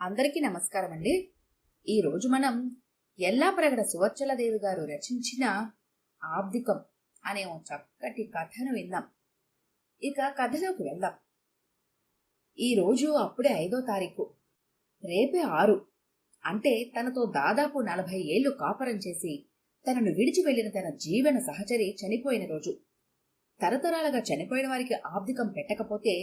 అందరికీ నమస్కారం అండి. ఈరోజు మనం ఎల్లాప్రగడ సువర్చలదేవి గారు రచించిన ఆబ్దికం అనే ఓ చక్కటి కథను విందాం. ఇక కథలోకి వెళ్దాం. ఈరోజు అప్పుడే 5వ తారీఖు, రేపే 6. అంటే తనతో దాదాపు 40 ఏళ్లు కాపురం చేసి తనను విడిచి వెళ్లిన తన జీవన సహచరి చనిపోయిన రోజు. తరతరాలుగా చనిపోయిన వారికి ఆబ్దికం పెట్టకపోతే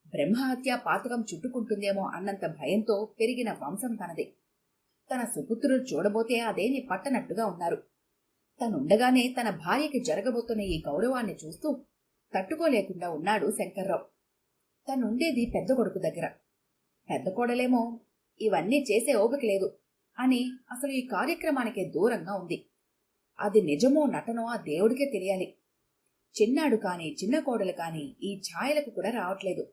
బ్రహ్మహత్య పాతకం చుట్టుకుంటుందేమో అన్నంత భయంతో పెరిగిన వంశం తనదే. తన సుపుత్రులు చూడబోతే అదేని పట్టనట్టుగా ఉన్నారు. తనుండగానే తన భార్యకి జరగబోతున్న ఈ గౌరవాన్ని చూస్తూ తట్టుకోలేకుండా ఉన్నాడు శంకర్రావు. తనుండేది పెద్ద కొడుకు దగ్గర. పెద్ద కోడలేమో ఇవన్నీ చేసే ఓపిక లేదు అని అసలు ఈ కార్యక్రమానికే దూరంగా ఉంది. అది నిజమో నటనో ఆ దేవుడికే తెలియాలి. చిన్నాడు కాని చిన్న కోడలు కాని ఈ ఛాయలకు కూడా రావట్లేదు.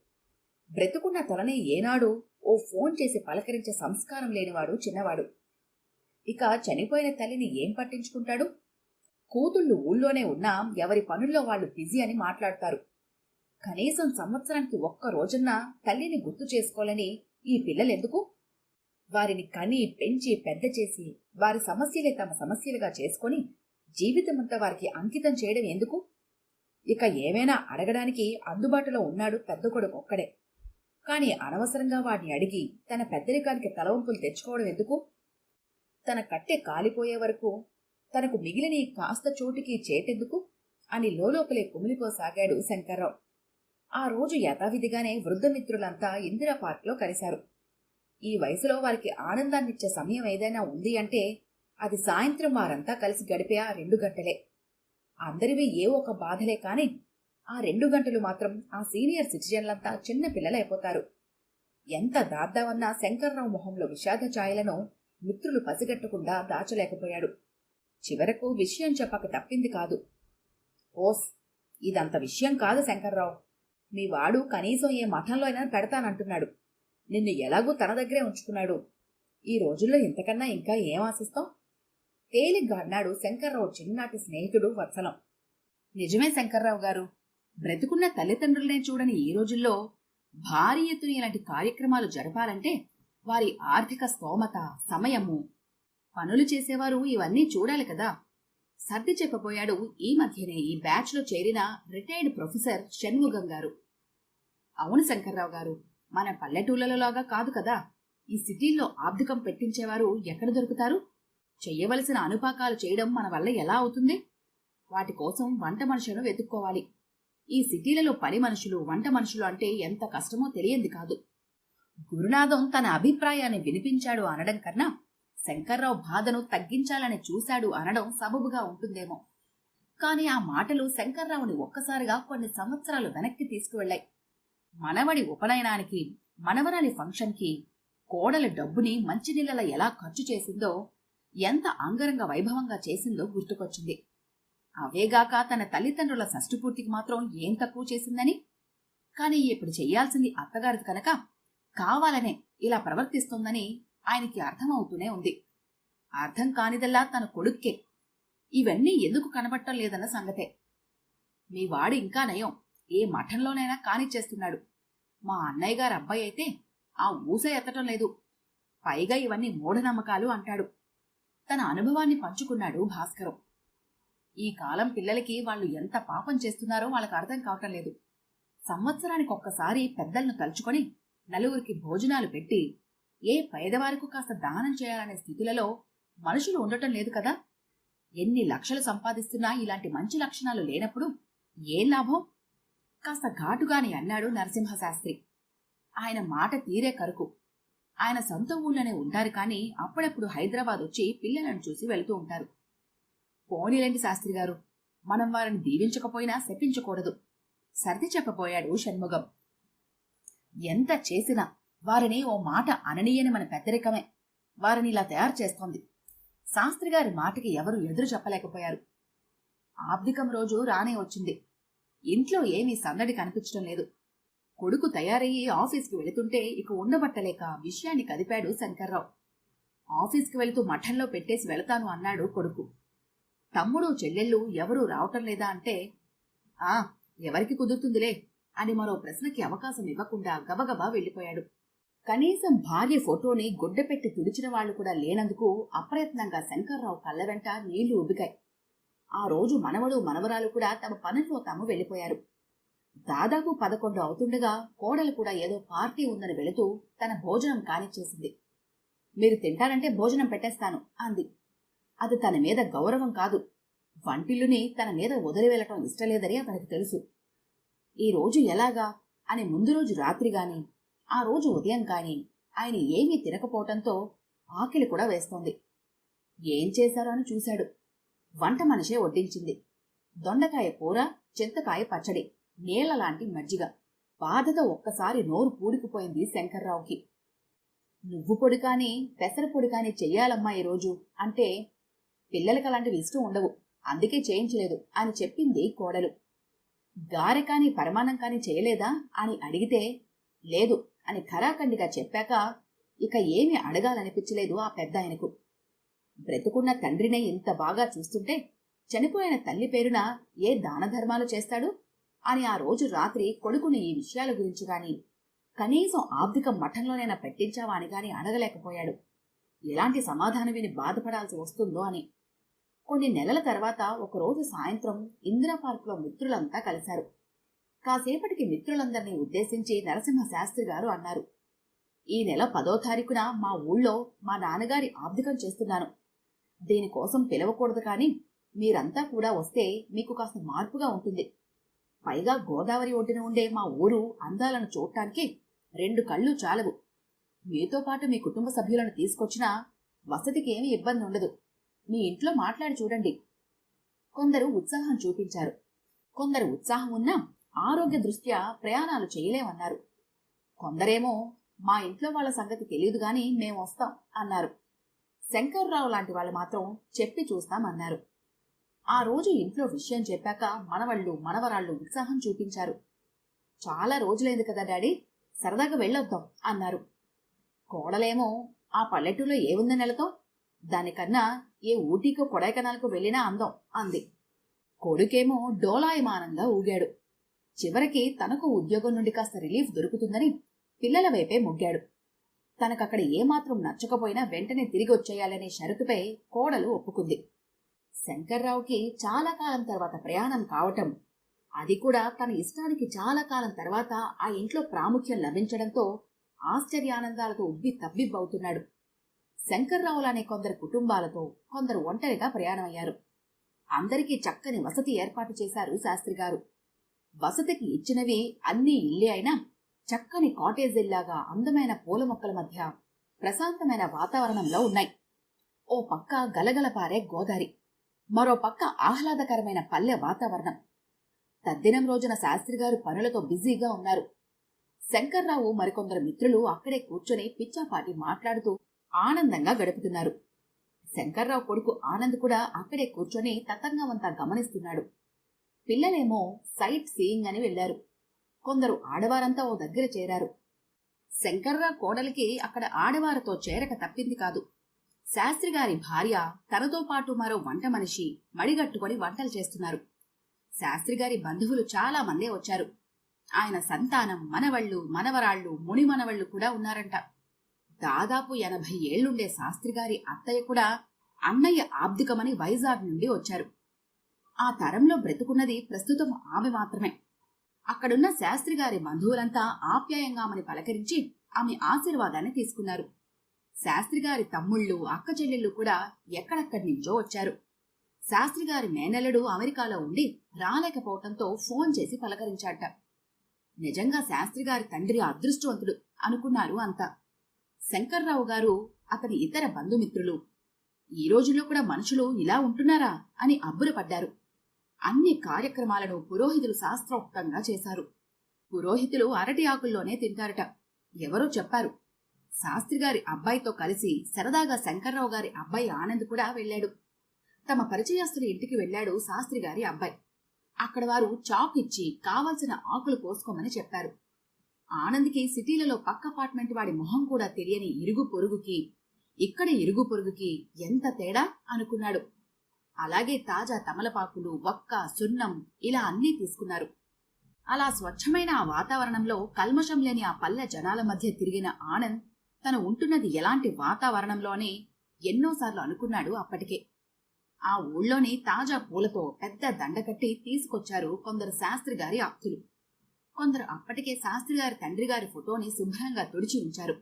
బ్రతుకున్న తలని ఏనాడు ఓ ఫోన్ చేసి పలకరించే సంస్కారం లేనివాడు చిన్నవాడు. ఇక చనిపోయిన తల్లిని ఏం పట్టించుకుంటాడు? కూతుళ్ళు ఊళ్ళోనే ఉన్నా ఎవరి పనుల్లో వాళ్ళు బిజీ అని మాట్లాడతారు. కనీసం సంవత్సరానికి ఒక్క రోజున్నా తల్లిని గుర్తు చేసుకోవాలని ఈ పిల్లలెందుకు? వారిని కని పెంచి పెద్ద చేసి వారి సమస్యలే తమ సమస్యలుగా చేసుకొని జీవితమంతా వారికి అంకితం చేయడం ఎందుకు? ఇక ఏమైనా అడగడానికి అందుబాటులో ఉన్నాడు పెద్ద కొడుకు ఒక్కడే. కాని అనవసరంగా వాడిని అడిగి తన పెద్దరికానికి తలవంపులు తెచ్చుకోవడం ఎందుకు? తన కట్టె కాలిపోయే వరకు తనకు మిగిలిన కాస్త చోటికి చేటెందుకు అని లోపలే కుమిలిపోసాగాడు శంకర్రావు. ఆ రోజు యథావిధిగానే వృద్ధమిత్రులంతా ఇందిరా పార్క్లో కలిశారు. ఈ వయసులో వారికి ఆనందాన్నిచ్చే సమయం ఏదైనా ఉంది అంటే అది సాయంత్రం వారంతా కలిసి గడిపే ఆ 2 గంటలే. అందరివి ఏ ఒక బాధలే కాని ఆ 2 గంటలు మాత్రం ఆ సీనియర్ సిటిజన్లంతా చిన్న పిల్లలైపోతారు. ఎంత దాద్దామన్నా శంకర్రావు మొహంలో విషాద ఛాయలను మిత్రులు పసిగట్టకుండా దాచలేకపోయాడు. చివరకు విషయం చెప్పక తప్పింది కాదు. ఓస్, ఇదంత విషయం కాదు శంకర్రావు. మీ వాడు కనీసం ఏ మఠంలో అయినా పెడతానంటున్నాడు. నిన్ను ఎలాగూ తన దగ్గరే ఉంచుకున్నాడు. ఈ రోజుల్లో ఇంతకన్నా ఇంకా ఏం ఆశిస్తాం? తేలిగ్గా అన్నాడు శంకర్రావు చిన్ననాటి స్నేహితుడు వత్సలం. నిజమే శంకర్రావు గారు. బ్రతుకున్న తల్లిదండ్రులనే చూడని ఈ రోజుల్లో భారీ ఎత్తున ఇలాంటి కార్యక్రమాలు జరపాలంటే వారి ఆర్థిక స్తోమత, సమయము, పనులు చేసేవారు ఇవన్నీ చూడాలి కదా. సర్ది చెప్పబోయాడు ఈ మధ్యనే ఈ బ్యాచ్ లో చేరిన రిటైర్డ్ ప్రొఫెసర్ షణ్ముగం గారు. అవును శంకర్రావు గారు, మన పల్లెటూళ్ళలోలాగా కాదు కదా. ఈ సిటీల్లో ఆబ్దికం పెట్టించేవారు ఎక్కడ దొరుకుతారు? చెయ్యవలసిన అనుపాకాలు చేయడం మన వల్ల ఎలా అవుతుంది? వాటి కోసం వంట మనుషులను వెతుక్కోవాలి. ఈ సిటీలలో పని మనుషులు, వంట మనుషులు అంటే ఎంత కష్టమో తెలియంది కాదు. గురునాథం తన అభిప్రాయాన్ని వినిపించాడు అనడం కన్నా శంకర్రావు బాధను తగ్గించాలని చూశాడు అనడం సబబుగా ఉంటుందేమో. కాని ఆ మాటలు శంకర్రావుని ఒక్కసారిగా కొన్ని సంవత్సరాలు వెనక్కి తీసుకువెళ్లాయి. మనవడి ఉపనయనానికి, మనవరాలి ఫంక్షన్కి కోడల డబ్బుని మంచినీళ్ళలా ఎలా ఖర్చు చేసిందో, ఎంత అంగరంగ వైభవంగా చేసిందో గుర్తుకొచ్చింది. అవేగాక తన తల్లిదండ్రుల షష్ఠపూర్తికి మాత్రం ఏం తక్కువ చేసిందని. కాని ఇప్పుడు చెయ్యాల్సింది అత్తగారిది కనుక కావాలనే ఇలా ప్రవర్తిస్తోందని ఆయనకి అర్థమవుతూనే ఉంది. అర్థం కానిదల్లా తన కొడుక్కే. ఇవన్నీ ఎందుకు కనబట్టం లేదన్న సంగతే. మీ వాడు ఇంకా నయం, ఏ మఠంలోనైనా కానిచ్చేస్తున్నాడు. మా అన్నయ్య గారి అబ్బాయి అయితే ఆ ఊస ఎత్తటం లేదు. పైగా ఇవన్నీ మూఢనమ్మకాలు అంటాడు. తన అనుభవాన్ని పంచుకున్నాడు భాస్కరం. ఈ కాలం పిల్లలకి వాళ్ళు ఎంత పాపం చేస్తున్నారో వాళ్ళకి అర్థం కావటం లేదు. సంవత్సరానికి ఒక్కసారి పెద్దలను తలుచుకొని నలుగురికి భోజనాలు పెట్టి ఏ పేదవారికి కాస్త దానం చేయాలనే స్థితులలో మనుషులు ఉండటం లేదు కదా. ఎన్ని లక్షలు సంపాదిస్తున్నా ఇలాంటి మంచి లక్షణాలు లేనప్పుడు ఏం లాభం? కాస్త ఘాటుగాని అన్నాడు నరసింహశాస్త్రి. ఆయన మాట తీరే కరుకు. ఆయన సొంత ఊళ్ళోనే ఉంటారు కానీ అప్పుడప్పుడు హైదరాబాద్ వచ్చి పిల్లలను చూసి వెళుతూ ఉంటారు. పోనీలేండి శాస్త్రి గారు, మనం వారిని దీవించకపోయినా శపించకూడదు, సర్ది చెప్పబోయాడు షణ్ముగం. ఎంత చేసినా వారిని ఓ మాట అననీయని మన పెద్దరికమే వారిని ఇలా తయారు చేస్తోంది. శాస్త్రిగారి మాటకి ఎవరు ఎదురు చెప్పలేకపోయారు. ఆబ్దికం రోజు రానే వచ్చింది. ఇంట్లో ఏమీ సందడి కనిపించడం లేదు. కొడుకు తయారయ్యి ఆఫీస్కి వెళుతుంటే ఇక ఉండబట్టలేక విషయాన్ని కదిపాడు శంకర్రావు. ఆఫీస్కి వెళుతూ మఠంలో పెట్టేసి వెళతాను అన్నాడు కొడుకు. తమ్ముడు చెల్లెళ్ళు ఎవరూ రావటం లేదా అంటే, ఎవరికి కుదురుతుందిలే అని మరో ప్రశ్నకి అవకాశం ఇవ్వకుండా గబగబా వెళ్లిపోయాడు. కనీసం భార్య ఫోటోని గుడ్డపెట్టి తుడిచిన వాళ్లు కూడా లేనందుకు అప్రయత్నంగా శంకర్రావు కళ్ళ వెంట నీళ్లు ఉబికాయి. ఆ రోజు మనవడు మనవరాలు కూడా తమ పనుల్లో తాము వెళ్లిపోయారు. దాదాపు 11 అవుతుండగా కోడలు కూడా ఏదో పార్టీ ఉందని వెళుతూ తన భోజనం కానిచ్చేసింది. మీరు తింటానంటే భోజనం పెట్టేస్తాను అంది. అది తన మీద గౌరవం కాదు, వంటిల్లుని తన మీద వదిలి వెళ్లటం ఇష్టలేదని అతనికి తెలుసు. ఈ రోజు ఎలాగా అని ముందు రోజు రాత్రి గాని ఆ రోజు ఉదయం కాని ఆయన ఏమీ తినకపోవటంతో ఆకలి కూడా వేస్తోంది. ఏం చేశారో అని చూశాడు. వంట మనిషే వడ్డించింది. దొండకాయ కూర, చింతకాయ పచ్చడి, నీళ్లలాంటి మజ్జిగ. బాధతో ఒక్కసారి నోరు పూడుకుపోయింది శంకర్రావుకి. నువ్వు పొడి కాని పెసర పొడి కాని చెయ్యాలమ్మా ఈరోజు అంటే, పిల్లలకి అలాంటివి ఇష్టం ఉండవు, అందుకే చేయించలేదు అని చెప్పింది కోడలు. గారె కాని పరమాన్నం కాని చేయలేదా అని అడిగితే లేదు అని ఖరాఖండిగా చెప్పాక ఇక ఏమీ అడగాలనిపించలేదు ఆ పెద్ద ఆయనకు. బ్రతుకున్న తండ్రినే ఇంత బాగా చూస్తుంటే చనిపోయిన తల్లి పేరున ఏ దాన ధర్మాలు చేస్తాడు అని ఆ రోజు రాత్రి కొడుకుని ఈ విషయాల గురించి గాని కనీసం ఆర్థిక మఠంలోనైనా పెట్టించావా అని గాని అడగలేకపోయాడు. ఎలాంటి సమాధానం విని బాధపడాల్సి వస్తుందో అని. కొన్ని నెలల తర్వాత ఒకరోజు సాయంత్రం ఇందిరా పార్కులో మిత్రులంతా కలిశారు. కాసేపటికి మిత్రులందరినీ ఉద్దేశించి నరసింహ శాస్త్రి గారు అన్నారు, ఈ నెల 10వ తారీఖున మా ఊళ్ళో మా నాన్నగారి ఆబ్దికం చేస్తున్నాను. దీనికోసం పిలవకూడదు కాని మీరంతా కూడా వస్తే మీకు కాస్త మార్పుగా ఉంటుంది. పైగా గోదావరి ఒడ్డున ఉండే మా ఊరు అందాలను చూడటానికి 2 కళ్ళు చాలవు. మీతో పాటు మీ కుటుంబ సభ్యులను తీసుకొచ్చినా వసతికి ఏమీ ఇబ్బంది ఉండదు. మీ ఇంట్లో మాట్లాడి చూడండి. కొందరు ఉత్సాహం చూపించారు. కొందరు ఉత్సాహం ఉన్నా ఆరోగ్య దృష్ట్యా ప్రయాణాలు చేయలేమన్నారు. కొందరేమో మా ఇంట్లో వాళ్ళ సంగతి తెలియదు గాని మేం వస్తాం అన్నారు. శంకర్రావు లాంటి వాళ్ళు మాత్రం చెప్పి చూస్తామన్నారు. ఆ రోజు ఇంట్లో విషయం చెప్పాక మనవళ్ళు మనవరాళ్ళు ఉత్సాహం చూపించారు. చాలా రోజులైంది కదా డాడీ, సరదాగా వెళ్ళొద్దాం అన్నారు. కోడలేమో ఆ పల్లెటూరులో ఏముంది నెలతో, దానికన్నా ఏ ఊటీకో కొడైకెనాల్కు వెళ్ళినా అందం అంది. కొడుకేమో డోలాయమానంగా ఊగాడు. చివరికి తనకు ఉద్యోగం నుండి కాస్త రిలీఫ్ దొరుకుతుందని పిల్లల వైపే మొగ్గాడు. తనకక్కడ ఏమాత్రం నచ్చకపోయినా వెంటనే తిరిగి వచ్చేయాలనే షరతుపై కోడలు ఒప్పుకుంది. శంకర్రావుకి చాలా కాలం తర్వాత ప్రయాణం కావటం, అది కూడా తన ఇష్టానికి చాలా కాలం తర్వాత ఆ ఇంట్లో ప్రాముఖ్యం లభించడంతో ఆశ్చర్యానందాలతో ఉబ్బి తబ్బిబ్బవుతున్నాడు. శంకర్రావులనే కొందరు కుటుంబాలతో కొందరు ఒంటరిగా ప్రయాణమయ్యారు. అందరికీ చక్కని వసతి ఏర్పాటు చేశారు శాస్త్రిగారు. వసతికి ఇచ్చినవి అన్నీ ఇల్లే అయినా చక్కని కాటేజీల్లాగా అందమైన పూల మొక్కల మధ్య ప్రశాంతమైన వాతావరణంలో ఉన్నాయి. ఓ పక్క గలగల పారే గోదావరి, మరో పక్క ఆహ్లాదకరమైన పల్లె వాతావరణం. తద్దినం రోజున శాస్త్రిగారు పనులతో బిజీగా ఉన్నారు. శంకర్రావు మరికొందరు మిత్రులు అక్కడే కూర్చొని పిచ్చాపాటి మాట్లాడుతూ ఆనందంగా గడుపుతున్నారు. శంకర్రావు కొడుకు ఆనంద్ కూడా అక్కడే కూర్చొని తతంగమంతా గమనిస్తున్నాడు. పిల్లలేమో సైట్ సీయింగ్ అని వెళ్లారు. కొందరు ఆడవారంతా ఓ దగ్గర చేరారు. శంకర్రావు కోడలికి అక్కడ ఆడవారితో చేరక తప్పింది కాదు. శాస్త్రిగారి భార్య తనతో పాటు మరో వంట మనిషి మడిగట్టుకొని వంటలు చేస్తున్నారు. శాస్త్రిగారి బంధువులు చాలా మందే వచ్చారు. ఆయన సంతానం, మనవళ్లు, మనవరాళ్లు, ముని మనవళ్లు కూడా ఉన్నారంట. దాదాపు 80 ఏళ్లుండే శాస్త్రిగారి అత్తయ్య కూడా అన్నయ్య ఆబ్దికమని వైజాగ్ నుండి వచ్చారు. ఆ తరంలో బ్రతుకున్నది ప్రస్తుతం ఆమె మాత్రమే. అక్కడున్న శాస్త్రిగారి బంధువులంతా ఆప్యాయంగామని పలకరించి ఆమె ఆశీర్వాదాన్ని తీసుకున్నారు. శాస్త్రిగారి తమ్ముళ్ళు, అక్క చెల్లెళ్ళు కూడా ఎక్కడెక్కడి నుంచో వచ్చారు. శాస్త్రిగారి మేనల్లుడు అమెరికాలో ఉండి రాలేకపోవటంతో ఫోన్ చేసి పలకరించాట. నిజంగా శాస్త్రిగారి తండ్రి అదృష్టవంతుడు అనుకున్నారు అంతా. శంకర్రావు గారు, అతని ఇతర బంధుమిత్రులు ఈ రోజుల్లో కూడా మనుషులు ఇలా ఉంటున్నారా అని అబ్బురపడ్డారు. అన్ని కార్యక్రమాలను పురోహితులు శాస్త్రోక్తంగా చేశారు. పురోహితులు అరటి ఆకుల్లోనే తింటారట. ఎవరో చెప్పారు. శాస్త్రిగారి అబ్బాయితో కలిసి సరదాగా శంకర్రావు గారి అబ్బాయి ఆనంద్ కూడా వెళ్లాడు. తమ పరిచయస్తుల ఇంటికి వెళ్లాడు శాస్త్రిగారి అబ్బాయి. అక్కడ వారు చాక్ ఇచ్చి కావలసిన ఆకులు కోసుకోమని చెప్పారు. ఆనంద్కి సిటీలలో పక్క అపార్ట్మెంట్ వాడి మొహం కూడా తెలియని ఇరుగు పొరుగుకి ఇక్కడ ఇరుగు పొరుగుకి ఎంత తేడా అనుకున్నాడు. అలాగే తాజా తమలపాకులు, వక్క, సున్నం ఇలా అన్నీ తీసుకున్నారు. అలా స్వచ్ఛమైన ఆ వాతావరణంలో కల్మషం లేని ఆ పల్లె జనాల మధ్య తిరిగిన ఆనంద్ తను ఉంటున్నది ఎలాంటి వాతావరణంలోనే ఎన్నోసార్లు అనుకున్నాడు. అప్పటికే ఆ ఊళ్ళోని తాజా పూలతో పెద్ద దండకట్టి తీసుకొచ్చారు కొందరు శాస్త్రి గారి ఆప్తులు. కొందరు అప్పటికే శాస్త్రి గారి తండ్రి గారి ఫోటోని శుభ్రంగా తుడిచి ఉంచారు.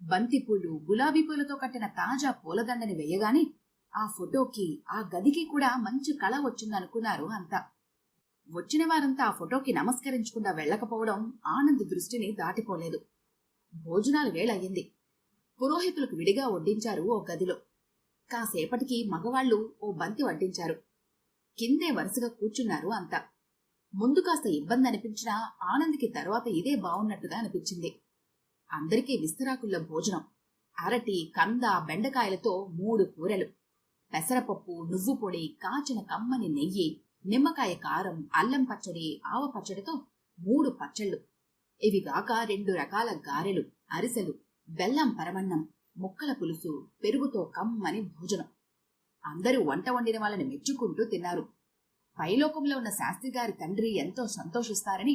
బంతిపూలు, గులాబీ పూలతో కట్టిన తాజా పూలదండని వేయగానే ఆ ఫోటోకి, ఆ గదికి కూడా మంచి కళ వచ్చిందనుకున్నారు అంతా. వచ్చిన వారంతా ఆ ఫోటోకి నమస్కరించకుండా వెళ్లకపోవడం ఆనంద్ దృష్టిని దాటిపోలేదు. భోజనాలు వేళయ్యింది. పురోహితులకు విడిగా వడ్డించారు ఓ గదిలో. కాసేపటికి మగవాళ్లు ఓ బంతి వడ్డించారు. కిందే వరుసగా కూర్చున్నారు అంతా. ముందు కాస్త ఇబ్బంది అనిపించినా ఆనంద్కి తర్వాత ఇదే బావున్నట్టుగా అనిపించింది. అందరికీ విస్తరాకుల్లో భోజనం. అరటి, కంద, బెండకాయలతో 3 కూరలు, పెసరపప్పు, నువ్వు పొడి, కాచిన కమ్మని నెయ్యి, నిమ్మకాయ కారం, అల్లం పచ్చడి, ఆవ పచ్చడితో 3 పచ్చళ్ళు. ఇవిగాక 2 రకాల గారెలు, అరిసెలు, బెల్లం పరమన్నం, ముక్కల పులుసు, పెరుగుతో కమ్మని భోజనం. అందరూ వంట వండిన వాళ్ళని మెచ్చుకుంటూ తిన్నారు. పైలోకంలో ఉన్న శాస్త్రి గారి తండ్రి ఎంతో సంతోషిస్తారని,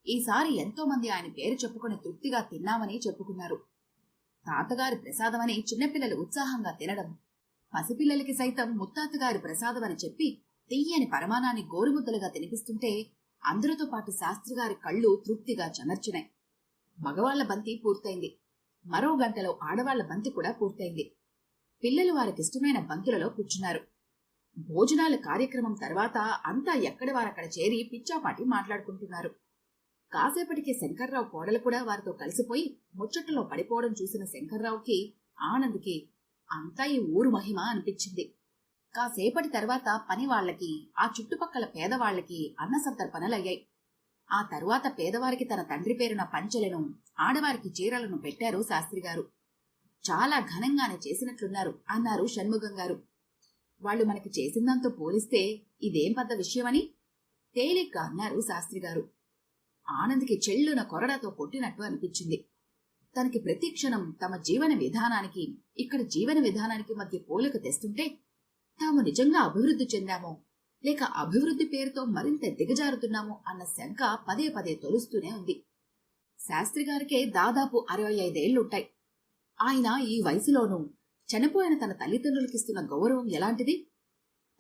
ఈసారి ఎంతో మంది ఆయన పేరు చెప్పుకుని తృప్తిగా తిన్నామని చెప్పుకున్నారు. తాతగారి ప్రసాదమని చిన్నపిల్లలు ఉత్సాహంగా తినడం, పసిపిల్లలకి సైతం ముత్తాతగారి ప్రసాదమని చెప్పి తియ్యని పరమానాన్ని గోరుముద్దలుగా తినిపిస్తుంటే అందరితో పాటు శాస్త్రిగారి కళ్ళు తృప్తిగా చెమర్చినాయి. మగవాళ్ల బంతి పూర్తయింది. మరో గంటలో ఆడవాళ్ల బంతి కూడా పూర్తయింది. పిల్లలు వారికిష్టమైన బంతులలో కూర్చున్నారు. భోజనాల కార్యక్రమం తర్వాత అంతా ఎక్కడి వారక్కడ చేరి పిచ్చాపాటి మాట్లాడుకుంటున్నారు. కాసేపటికి శంకర్రావు కోడలు కూడా వారితో కలిసిపోయి ముచ్చట్లో పడిపోవడం చూసిన శంకర్రావుకి, ఆనంద్కి అంతా ఈ ఊరు మహిమ అనిపించింది. కాసేపటి తర్వాత పని వాళ్లకి, ఆ చుట్టుపక్కల పేదవాళ్లకి అన్న సంతర్పణలయ్యాయి. ఆ తరువాత పేదవారికి తన తండ్రి పేరున పంచెలను, ఆడవారికి చీరలను పెట్టారు శాస్త్రిగారు. చాలా ఘనంగానే చేసినట్లున్నారు అన్నారు షణ్ముగం గారు. వాళ్లు మనకి చేసిందంతో పోలిస్తే ఇదేం పెద్ద విషయమని తేలిగ్గా అన్నారు శాస్త్రిగారు. ఆనంద్కి చెల్లున కొరడాతో కొట్టినట్టు అనిపించింది. తనకి ప్రతి క్షణం తమ జీవన విధానానికి, ఇక్కడ జీవన విధానానికి మధ్య పోలిక తెస్తుంటే తాము నిజంగా అభివృద్ధి చెందామో లేక అభివృద్ధి పేరుతో మరింత దిగజారుతున్నామో అన్న శంక పదే పదే తొలుస్తూనే ఉంది. శాస్త్రిగారికే దాదాపు 65 ఏళ్లుంటాయి. ఆయన ఈ వయసులోనూ చనిపోయిన తన తల్లిదండ్రులకిస్తున్న గౌరవం ఎలాంటిది?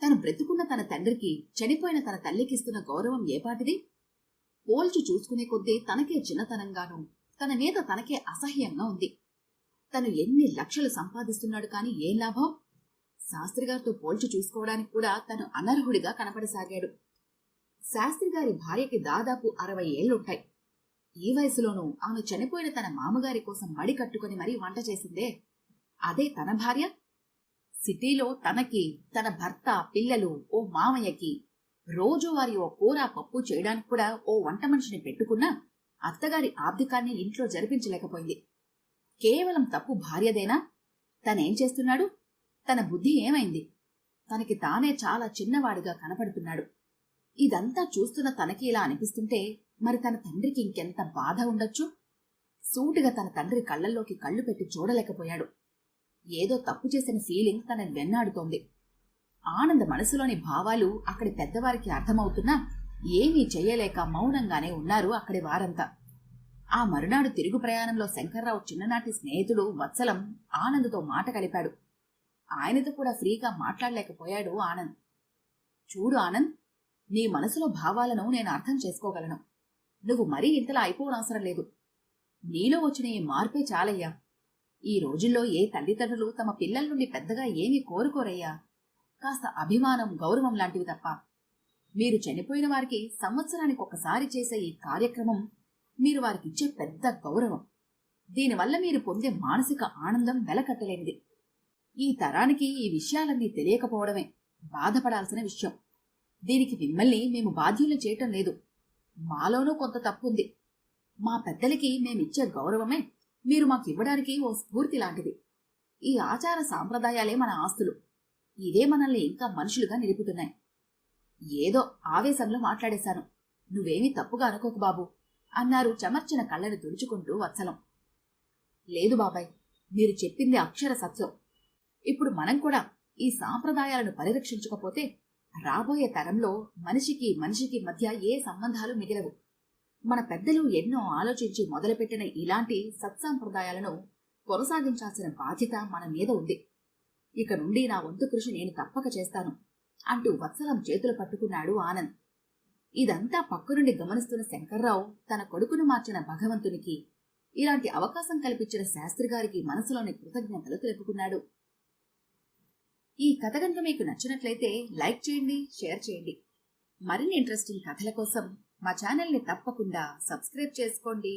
తను బ్రతుకున్న తన తండ్రికి, చనిపోయిన తన తల్లికిస్తున్న గౌరవం ఏపాటిది? పోల్చి చూసుకునే కొద్దీ తనకే చిన్నతనంగానూ, తన మీద తనకే అసహ్యంగా ఉంది. తను ఎన్ని లక్షలు సంపాదిస్తున్నాడు కాని ఏం లాభం? శాస్త్రిగారితో పోల్చి చూసుకోవడానికి కూడా తను అనర్హుడిగా కనపడసాగాడు. శాస్త్రిగారి భార్యకి దాదాపు 60 ఏళ్లుంటాయి. ఈ వయసులోనూ ఆమె చనిపోయిన తన మామగారి కోసం మడి కట్టుకుని మరీ వంట చేసిందే. అదే తన భార్య? సిటీలో తనకి, తన భర్త, పిల్లలు, ఓ మామయ్యకి రోజువారీ ఓ కూర పప్పు చేయడానికి కూడా ఓ వంట మనిషిని పెట్టుకున్నా అత్తగారి ఆబ్దికాన్ని ఇంట్లో జరిపించలేకపోయింది. కేవలం తప్పు భార్యదేనా? తనేం చేస్తున్నాడు? తన బుద్ధి ఏమైంది? తనకి తానే చాలా చిన్నవాడిగా కనపడుతున్నాడు. ఇదంతా చూస్తున్న తనకి ఇలా అనిపిస్తుంటే మరి తన తండ్రికి ఇంకెంత బాధ ఉండొచ్చు? సూటిగా తన తండ్రి కళ్లల్లోకి కళ్ళు పెట్టి చూడలేకపోయాడు. ఏదో తప్పు చేసిన ఫీలింగ్ తనని వెన్నాడుతోంది. ఆనంద్ మనసులోని భావాలు అక్కడి పెద్దవారికి అర్థమవుతున్నా ఏమీ చెయ్యలేక మౌనంగానే ఉన్నారు అక్కడి వారంతా. ఆ మరునాడు తిరుగు ప్రయాణంలో శంకర్రావు చిన్ననాటి స్నేహితుడు వత్సలం ఆనంద్తో మాట కలిపాడు. ఆయనతో కూడా ఫ్రీగా మాట్లాడలేకపోయాడు ఆనంద్. చూడు ఆనంద్, నీ మనసులో భావాలను నేను అర్థం చేసుకోగలను. నువ్వు మరీ ఇంతలా అయిపోవనవసరం లేదు. నీలో వచ్చిన ఈ మార్పే చాలయ్యా. ఈ రోజుల్లో ఏ తల్లిదండ్రులు తమ పిల్లల నుండి పెద్దగా ఏమీ కోరుకోరయ్యా. కాస్త అభిమానం, గౌరవం లాంటివి తప్ప. మీరు చనిపోయిన వారికి సంవత్సరానికి ఒకసారి చేసే ఈ కార్యక్రమం మీరు వారికిచ్చే పెద్ద గౌరవం. దీనివల్ల మీరు పొందే మానసిక ఆనందం వెలకట్టలేనిది. ఈ తరానికి ఈ విషయాలన్నీ తెలియకపోవడమే బాధపడాల్సిన విషయం. దీనికి మిమ్మల్ని మేము బాధ్యులు చేయటం లేదు. మాలోనూ కొంత తప్పుంది. మా పెద్దలకి మేమిచ్చే గౌరవమే మీరు మాకివ్వడానికి ఓ స్ఫూర్తి లాంటిది. ఈ ఆచార సాంప్రదాయాలే మన ఆస్తులు. ఇవే మనల్ని ఇంకా మనుషులుగా నిలుపుతున్నాయి. ఏదో ఆవేశంలో మాట్లాడేశాను. నువ్వేమీ తప్పుగా అనుకోకు బాబు అన్నారు చెమర్చిన కళ్ళను తుడుచుకుంటూ వత్సలం. లేదు బాబాయ్, మీరు చెప్పింది అక్షర సత్యం. ఇప్పుడు మనం కూడా ఈ సాంప్రదాయాలను పరిరక్షించకపోతే రాబోయే తరంలో మనిషికి మనిషికి మధ్య ఏ సంబంధాలు మిగిలవు. మన పెద్దలు ఎన్నో ఆలోచించి మొదలుపెట్టిన ఇలాంటి సత్సాంప్రదాయాలను కొనసాగించాల్సిన బాధ్యత మన మీద ఉంది. ఇక నుండి నా వంతు కృషి నేను తప్పక చేస్తాను అంటూ వత్సలం చేతులు పట్టుకున్నాడు ఆనంద్. ఇదంతా పక్కనుండి గమనిస్తున్న శంకర్రావు తన కొడుకును మార్చిన భగవంతునికి, ఇలాంటి అవకాశం కల్పించిన శాస్త్రి గారికి మనసులోని కృతజ్ఞతలు తెలుపుకున్నాడు. ఈ కథ కనుక మీకు నచ్చినట్లయితే లైక్ చేయండి, షేర్ చేయండి. మరిన్ని ఇంట్రెస్టింగ్ కథల కోసం మా ఛానల్ని తప్పకుండా సబ్స్క్రైబ్ చేసుకోండి.